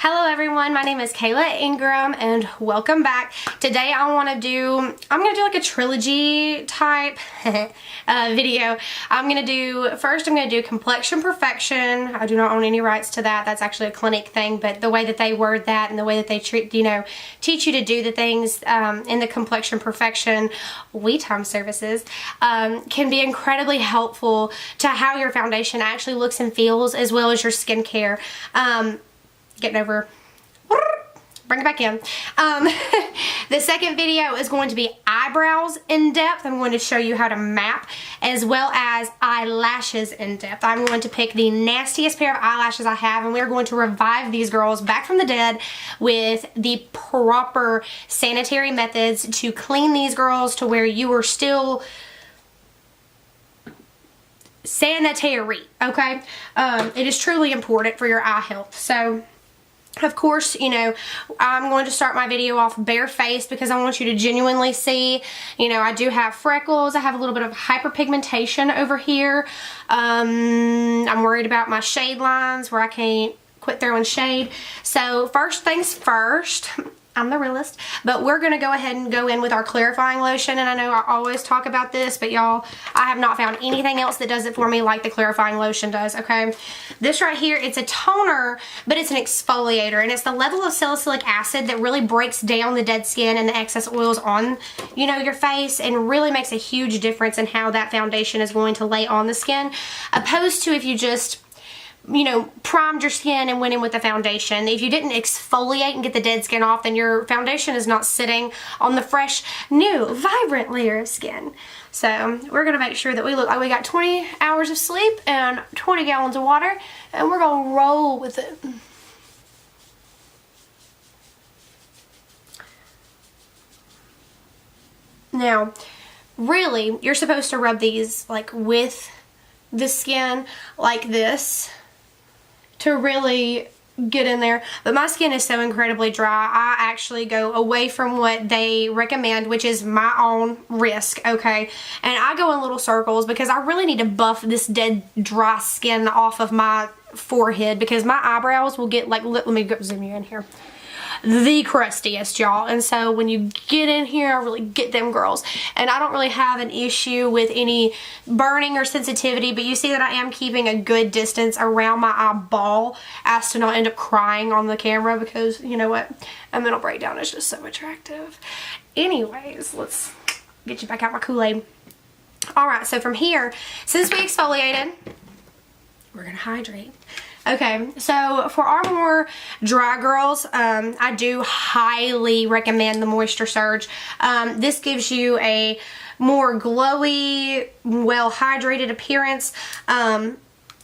Hello everyone, my name is Kayla Ingram and welcome back. Today I'm gonna do like a trilogy type video. First I'm gonna do Complexion Perfection. I do not own any rights to that. That's actually a Clinique thing, but the way that they word that and the way that they teach you to do the things in the Complexion Perfection time services can be incredibly helpful to how your foundation actually looks and feels, as well as your skincare. Getting over, bring it back in. The second video is going to be eyebrows in depth. I'm going to show you how to map, as well as eyelashes in depth. I'm going to pick the nastiest pair of eyelashes I have, and we're going to revive these girls back from the dead with the proper sanitary methods to clean these girls to where you are still sanitary, okay? It is truly important for your eye health. So of course, I'm going to start my video off barefaced because I want you to genuinely see, I do have freckles. I have a little bit of hyperpigmentation over here. I'm worried about my shade lines where I can't quit throwing shade. So first things first, I'm the realist, but we're going to go ahead and go in with our clarifying lotion. And I know I always talk about this, but y'all, I have not found anything else that does it for me like the clarifying lotion does, okay? This right here, it's a toner, but it's an exfoliator, and it's the level of salicylic acid that really breaks down the dead skin and the excess oils on, your face, and really makes a huge difference in how that foundation is going to lay on the skin, opposed to if you just primed your skin and went in with the foundation. If you didn't exfoliate and get the dead skin off, then your foundation is not sitting on the fresh, new, vibrant layer of skin. So we're going to make sure that we look like we got 20 hours of sleep and 20 gallons of water, and we're going to roll with it. Now, really, you're supposed to rub these like with the skin like this to really get in there, but my skin is so incredibly dry. I actually go away from what they recommend, which is my own risk, okay? And I go in little circles because I really need to buff this dead dry skin off of my forehead, because my eyebrows will get like, let me go zoom you in here, the crustiest, y'all. And so when you get in here, I really get them girls. And I don't really have an issue with any burning or sensitivity, but you see that I am keeping a good distance around my eyeball as to not end up crying on the camera, because you know what, a mental breakdown is just so attractive. Anyways, let's get you back out my Kool-Aid. Alright, so from here, since we exfoliated, we're gonna hydrate. Okay, so for our more dry girls, I do highly recommend the Moisture Surge. This gives you a more glowy, well hydrated appearance,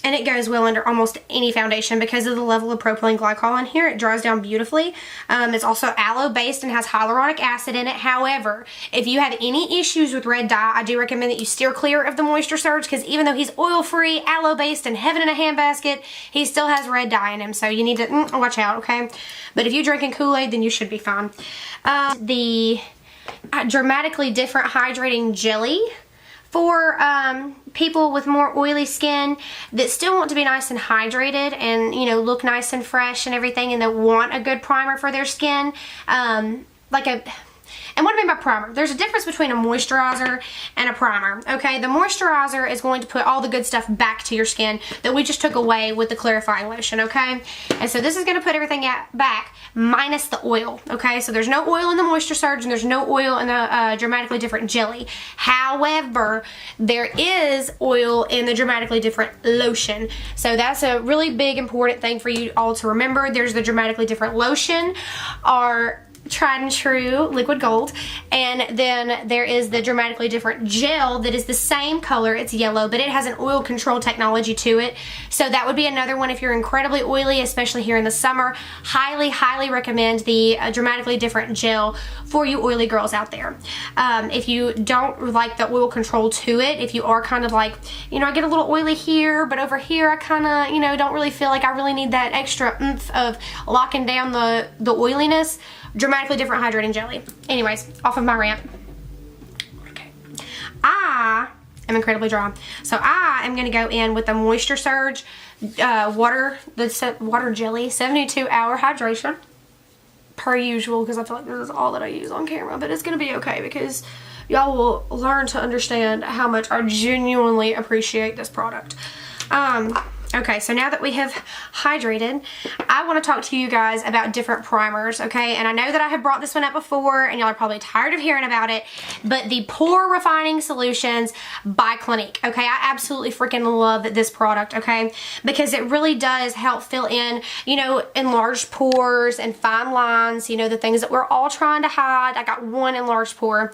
and it goes well under almost any foundation because of the level of propylene glycol in here. It dries down beautifully. It's also aloe based and has hyaluronic acid in it. However, if you have any issues with red dye, I do recommend that you steer clear of the Moisture Surge, because even though he's oil free, aloe based, and heaven in a handbasket, he still has red dye in him, so you need to watch out, okay? But if you're drinking Kool-Aid, then you should be fine. The dramatically different hydrating jelly for people with more oily skin that still want to be nice and hydrated and, look nice and fresh and everything, and that want a good primer for their skin. And what I mean by primer, there's a difference between a moisturizer and a primer, okay? The moisturizer is going to put all the good stuff back to your skin that we just took away with the clarifying lotion, okay? And so this is going to put everything back minus the oil, okay? So there's no oil in the Moisture Surge and there's no oil in the Dramatically Different Jelly. However, there is oil in the Dramatically Different Lotion. So that's a really big important thing for you all to remember. There's the Dramatically Different Lotion, our tried and true liquid gold, and then there is the Dramatically Different Gel that is the same color. It's yellow, but it has an oil control technology to it. So that would be another one if you're incredibly oily, especially here in the summer. Highly recommend the Dramatically Different Gel for you oily girls out there. If you don't like the oil control to it, if you are kind of like, I get a little oily here, but over here I kind of, don't really feel like I really need that extra oomph of locking down the oiliness, Dramatically Different Hydrating Jelly. Anyways, off of my rant. Okay. I am incredibly dry, so I am going to go in with the Moisture Surge water jelly, 72-hour hydration. Per usual, because I feel like this is all that I use on camera, but it's going to be okay because y'all will learn to understand how much I genuinely appreciate this product. Okay, so now that we have hydrated, I want to talk to you guys about different primers, okay? And I know that I have brought this one up before, and y'all are probably tired of hearing about it, but the Pore Refining Solutions by Clinique, okay? I absolutely freaking love this product, okay? Because it really does help fill in, you know, enlarged pores and fine lines, you know, the things that we're all trying to hide. I got one enlarged pore.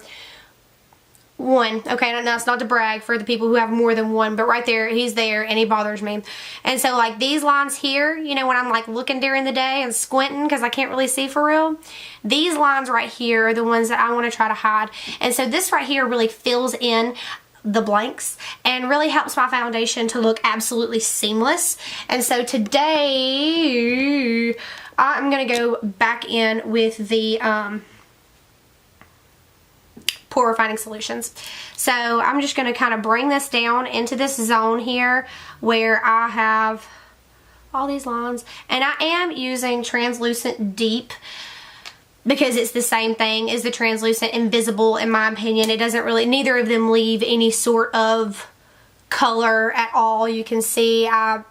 One, okay, and that's not to brag for the people who have more than one, but right there, he's there and he bothers me. And so like these lines here, you know, when I'm like looking during the day and squinting because I can't really see for real, these lines right here are the ones that I want to try to hide. And so this right here really fills in the blanks and really helps my foundation to look absolutely seamless. And so today I'm going to go back in with the Pore Refining Solutions. So I'm just going to kind of bring this down into this zone here where I have all these lines, and I am using translucent deep because it's the same thing as the translucent invisible. In my opinion, it doesn't really, neither of them leave any sort of color at all. You can see I'm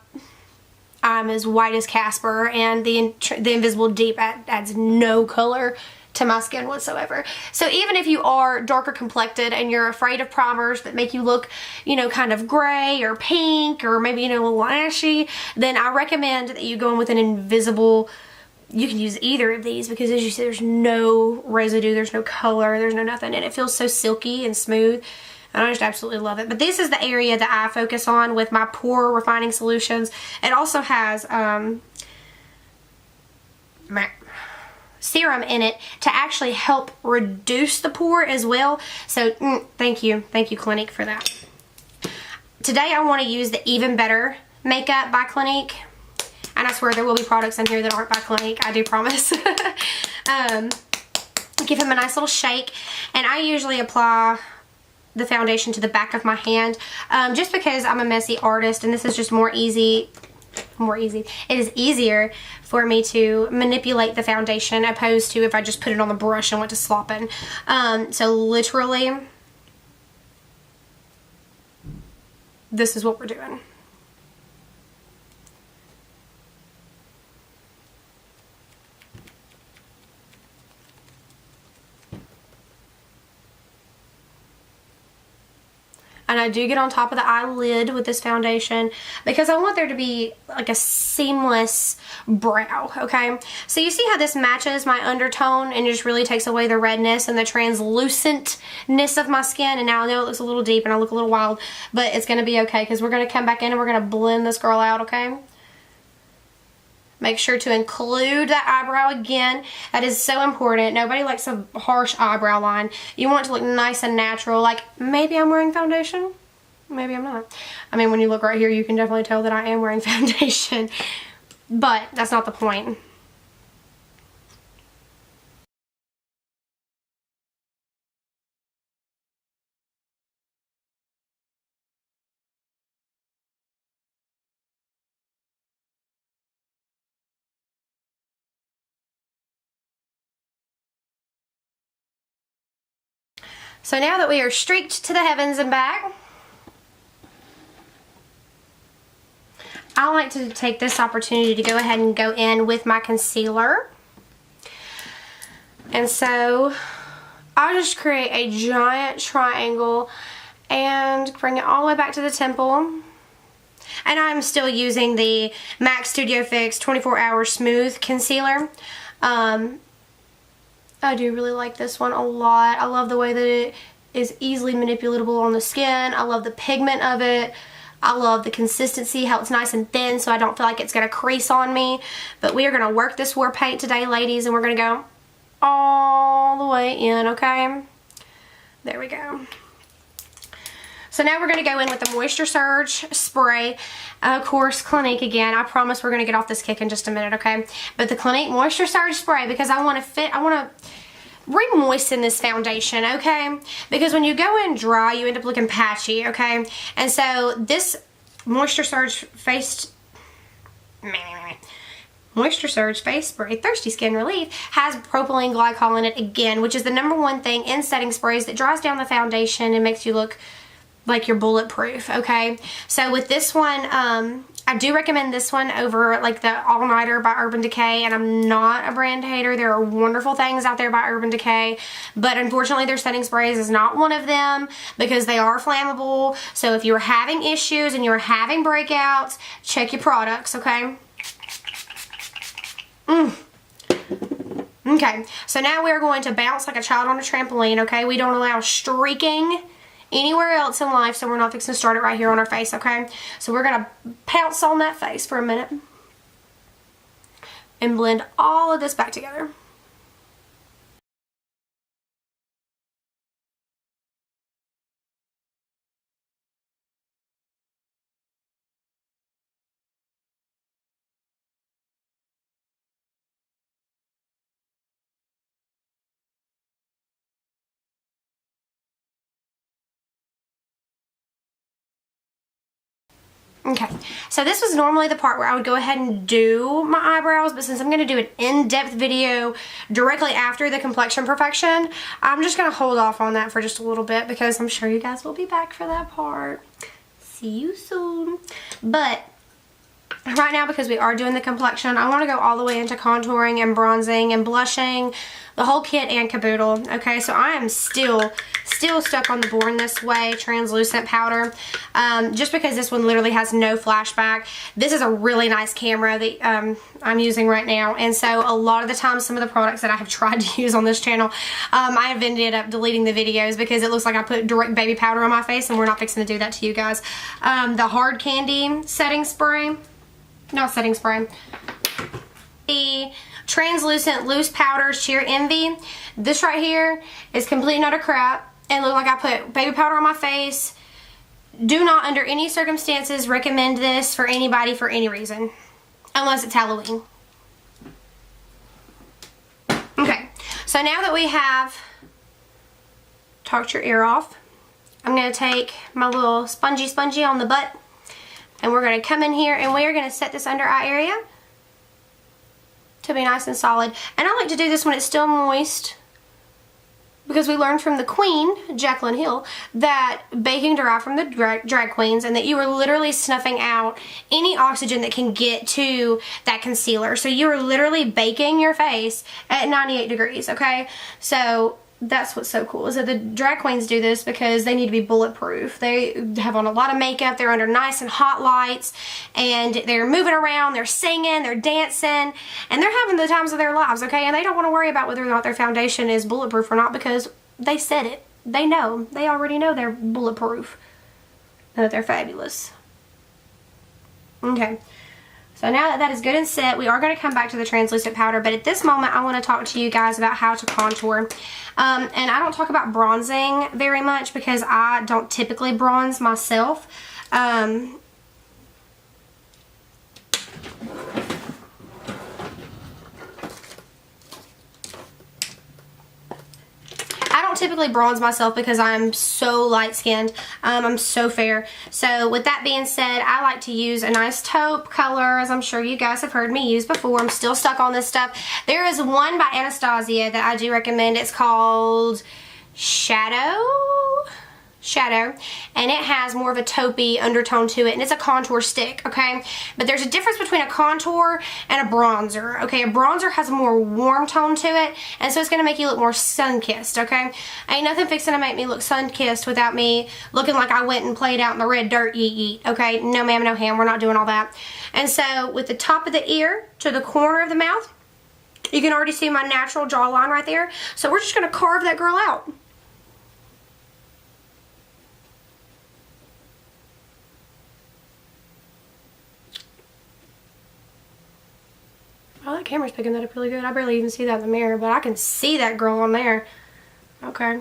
as white as Casper, and the invisible deep adds no color to my skin whatsoever. So even if you are darker complected and you're afraid of primers that make you look, you know, kind of gray or pink or maybe, you know, a little ashy, then I recommend that you go in with an invisible. You can use either of these because, as you see, there's no residue, there's no color, there's no nothing, and it feels so silky and smooth. And I just absolutely love it. But this is the area that I focus on with my Pore Refining Solutions. It also has serum in it to actually help reduce the pore as well. So thank you Clinique for that. Today I want to use the Even Better makeup by Clinique, and I swear there will be products in here that aren't by Clinique, I do promise. Give him a nice little shake, and I usually apply the foundation to the back of my hand just because I'm a messy artist and this is just more easy. It is easier for me to manipulate the foundation opposed to if I just put it on the brush and went to slopping. So literally, this is what we're doing. And I do get on top of the eyelid with this foundation because I want there to be like a seamless brow, okay? So you see how this matches my undertone and just really takes away the redness and the translucentness of my skin. And now I know it looks a little deep and I look a little wild, but it's going to be okay because we're going to come back in and we're going to blend this girl out, okay? Make sure to include that eyebrow again. That is so important. Nobody likes a harsh eyebrow line. You want it to look nice and natural. Like, maybe I'm wearing foundation. Maybe I'm not. I mean, when you look right here, you can definitely tell that I am wearing foundation. But that's not the point. So now that we are streaked to the heavens and back, I like to take this opportunity to go ahead and go in with my concealer. And so I'll just create a giant triangle and bring it all the way back to the temple. And I'm still using the MAC Studio Fix 24 Hour Smooth Concealer. I do really like this one a lot. I love the way that it is easily manipulatable on the skin. I love the pigment of it. I love the consistency, how it's nice and thin so I don't feel like it's going to crease on me. But we are going to work this war paint today, ladies, and we're going to go all the way in, okay? There we go. So now we're going to go in with the Moisture Surge spray. Of course, Clinique again. I promise we're going to get off this kick in just a minute, okay? But the Clinique Moisture Surge spray, because I want to re-moisten this foundation, okay? Because when you go in dry, you end up looking patchy, okay? And so this Moisture Surge face Moisture Surge Face Spray Thirsty Skin Relief has propylene glycol in it again, which is the #1 thing in setting sprays that draws down the foundation and makes you look like you're bulletproof, okay? So with this one, I do recommend this one over like the All Nighter by Urban Decay, and I'm not a brand hater. There are wonderful things out there by Urban Decay, but unfortunately their setting sprays is not one of them because they are flammable. So if you're having issues and you're having breakouts, check your products, okay? Okay, so now we're going to bounce like a child on a trampoline, okay? We don't allow streaking anywhere else in life, so we're not fixing to start it right here on our face, okay? So we're going to pounce on that face for a minute and blend all of this back together. Okay, so this was normally the part where I would go ahead and do my eyebrows, but since I'm going to do an in-depth video directly after the Complexion Perfection, I'm just going to hold off on that for just a little bit because I'm sure you guys will be back for that part. See you soon. But right now, because we are doing the complexion, I want to go all the way into contouring and bronzing and blushing, the whole kit and caboodle. Okay, so I am still stuck on the Born This Way translucent powder, just because this one literally has no flashback. This is a really nice camera that I'm using right now, and so a lot of the time some of the products that I have tried to use on this channel, I have ended up deleting the videos because it looks like I put direct baby powder on my face, and we're not fixing to do that to you guys. The Hard Candy setting spray, not setting spray, the translucent loose powders Sheer Envy. This right here is complete and utter crap. And look like I put baby powder on my face. Do not under any circumstances recommend this for anybody for any reason. Unless it's Halloween. Okay, so now that we have talked your ear off, I'm going to take my little spongy on the butt, and we're going to come in here and we are going to set this under eye area to be nice and solid. And I like to do this when it's still moist, because we learned from the queen, Jaclyn Hill, that baking derived from the drag queens, and that you are literally snuffing out any oxygen that can get to that concealer. So you are literally baking your face at 98 degrees, okay? So that's what's so cool, is that the drag queens do this because they need to be bulletproof. They have on a lot of makeup, they're under nice and hot lights, and they're moving around, they're singing, they're dancing, and they're having the times of their lives, okay? And they don't want to worry about whether or not their foundation is bulletproof or not, because they said it. They know. They already know they're bulletproof and that they're fabulous. Okay. So now that that is good and set, we are going to come back to the translucent powder, but at this moment I want to talk to you guys about how to contour. And I don't talk about bronzing very much because I don't typically bronze myself. I don't typically bronze myself because I'm so light skinned. I'm so fair. So with that being said, I like to use a nice taupe color, as I'm sure you guys have heard me use before. I'm still stuck on this stuff. There is one by Anastasia that I do recommend. It's called Shadow, and it has more of a taupey undertone to it, and it's a contour stick, okay? But there's a difference between a contour and a bronzer, okay? A bronzer has a more warm tone to it, and so it's going to make you look more sun-kissed, okay? Ain't nothing fixing to make me look sun-kissed without me looking like I went and played out in the red dirt, yeet, okay? No ma'am, no ham, we're not doing all that. And so with the top of the ear to the corner of the mouth, you can already see my natural jawline right there, so we're just going to carve that girl out. Oh, that camera's picking that up really good. I barely even see that in the mirror, but I can see that girl on there. Okay.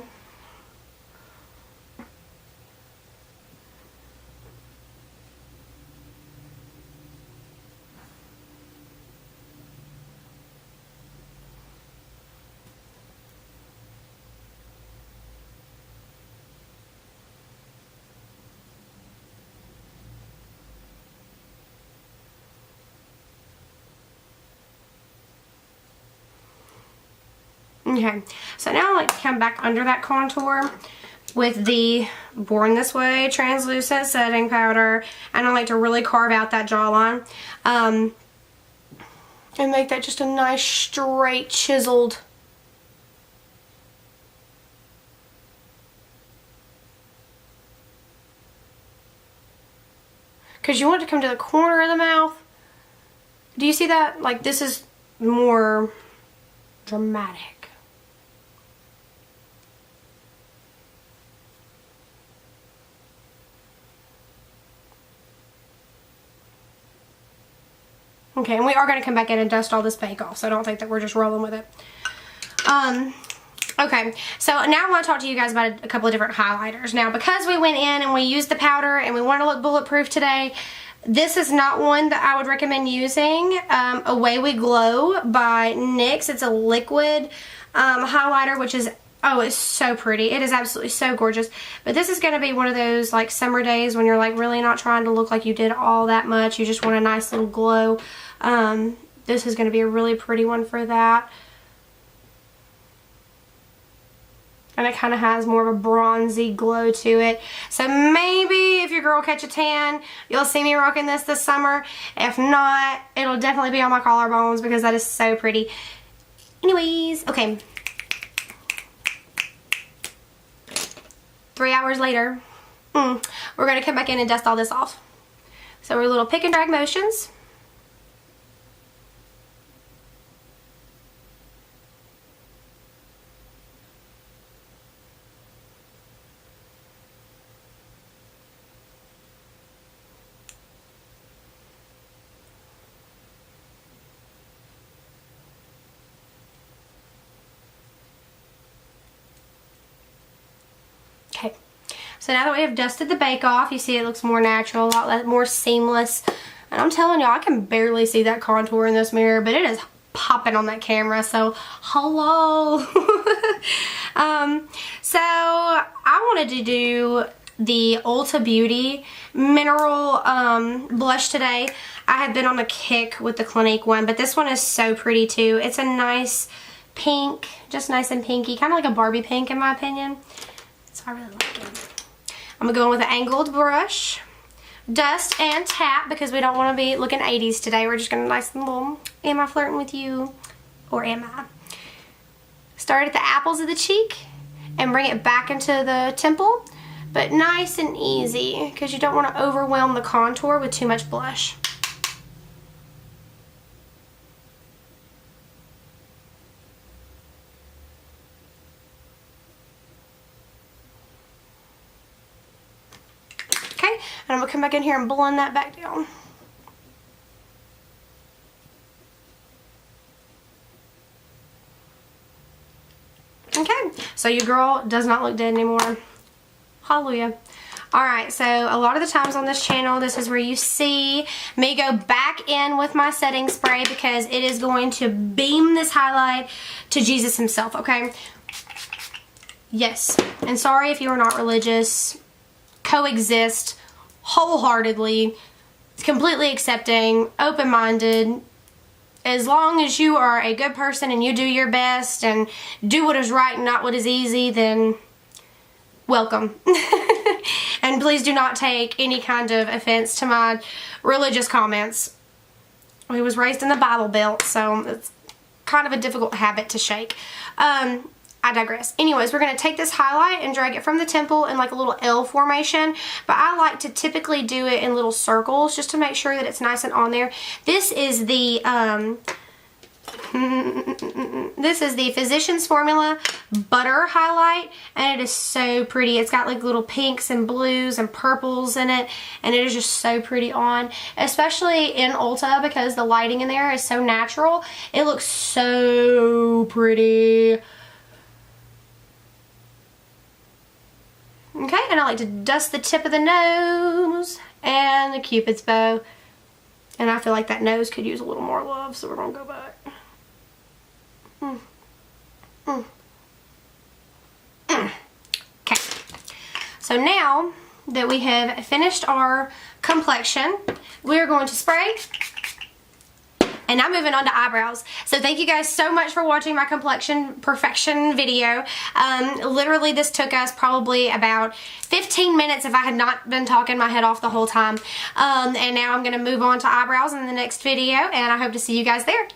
Okay, so now I like to come back under that contour with the Born This Way translucent setting powder, and I like to really carve out that jawline and make that just a nice straight chiseled because you want it to come to the corner of the mouth. Do you see that? Like, this is more dramatic. Okay, and we are going to come back in and dust all this bake off, so I don't think that we're just rolling with it. Okay, so now I want to talk to you guys about a couple of different highlighters. Now, because we went in and we used the powder and we want to look bulletproof today, this is not one that I would recommend using. Away We Glow by NYX. It's a liquid highlighter, which is, oh, it's so pretty. It is absolutely so gorgeous. But this is going to be one of those like summer days when you're like really not trying to look like you did all that much. You just want a nice little glow. This is going to be a really pretty one for that. And it kind of has more of a bronzy glow to it. So maybe if your girl catch a tan, you'll see me rocking this summer. If not, it'll definitely be on my collarbones because that is so pretty. Anyways, okay. 3 hours later, we're going to come back in and dust all this off. So we're little pick and drag motions. Okay, so now that we have dusted the bake off, you see it looks more natural, a lot more seamless. And I'm telling y'all, I can barely see that contour in this mirror, but it is popping on that camera, so hello. So I wanted to do the Ulta Beauty Mineral blush today. I have been on a kick with the Clinique one, but this one is so pretty too. It's a nice pink, just nice and pinky, kind of like a Barbie pink in my opinion. So I really like it. I'm going to go in with an angled brush. Dust and tap because we don't want to be looking 80s today. We're just going to nice and little, am I flirting with you? Or am I? Start at the apples of the cheek and bring it back into the temple. But nice and easy because you don't want to overwhelm the contour with too much blush. And I'm going to come back in here and blend that back down. Okay, so your girl does not look dead anymore. Hallelujah. Alright, so a lot of the times on this channel, this is where you see me go back in with my setting spray because it is going to beam this highlight to Jesus himself, okay? Yes, and sorry if you are not religious. Coexist wholeheartedly, completely accepting, open-minded. As long as you are a good person and you do your best and do what is right and not what is easy, then welcome. And please do not take any kind of offense to my religious comments. I was raised in the Bible Belt, so it's kind of a difficult habit to shake. I digress. Anyways, we're going to take this highlight and drag it from the temple in like a little L formation. But I like to typically do it in little circles just to make sure that it's nice and on there. This is the Physicians Formula Butter Highlight. And it is so pretty. It's got like little pinks and blues and purples in it. And it is just so pretty on. Especially in Ulta because the lighting in there is so natural. It looks so pretty. Okay, and I like to dust the tip of the nose and the Cupid's bow. And I feel like that nose could use a little more love, so we're going to go back. Okay, so now that we have finished our complexion, we're going to spray And now moving on to eyebrows. So thank you guys so much for watching my Complexion Perfection video. Literally this took us probably about 15 minutes if I had not been talking my head off the whole time. And now I'm going to move on to eyebrows in the next video, and I hope to see you guys there.